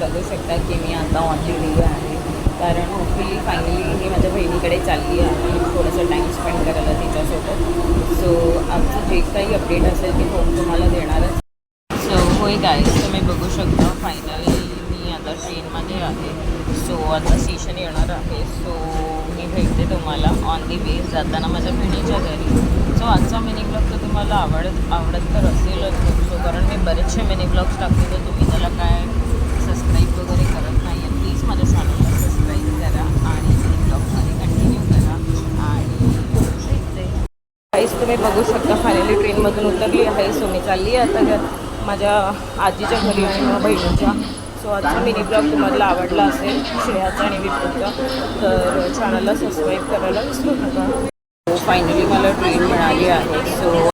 बघू शकता की मी आता ऑन दी वे आहे, कारण होपफुली फायनली मी माझ्या बहिणीकडे चालली आहे थोडंसं टाईम स्पेंड करायला तिच्यासोबत. सो आमचं जे काही अपडेट असेल ते फोन तुम्हाला देणारच. सो होय गाईज, तुम्ही बघू शकता फायनली मी आता ट्रेनमध्ये आहे. सो आता स्टेशन येणार आहे. सो मी भेटते तुम्हाला ऑन दी वे जाताना माझ्या बहिणीच्या घरी. सो आजचा मिनी ब्लॉग तर तुम्हाला आवडत तर असेलच. सो कारण मी बरेचसे मिनी ब्लॉग्स टाकते, तर तुम्ही त्याला काय सबस्क्राईब वगैरे करत नाही आहे, प्लीज माझ्या चॅनलला सबस्क्राईब करा आणि मिनी ब्लॉग्समध्ये कंटिन्यू करा. आणि भेटते गाईज, तुम्ही बघू शकता फायनली ट्रेनमधून उतरली आहे. सो मी चालली आहे आता माझ्या आजीच्या घरी आणि माझ्या बहिणीच्या. सो आजचा मिनी ब्लॉग तुम्हाला आवडला असेल श्रेयाचा आणि विपुलचा, तर चॅनलला सबस्क्राईब करायला विसरू नका. फायनली मला ट्रेन मिळाली आहे. सो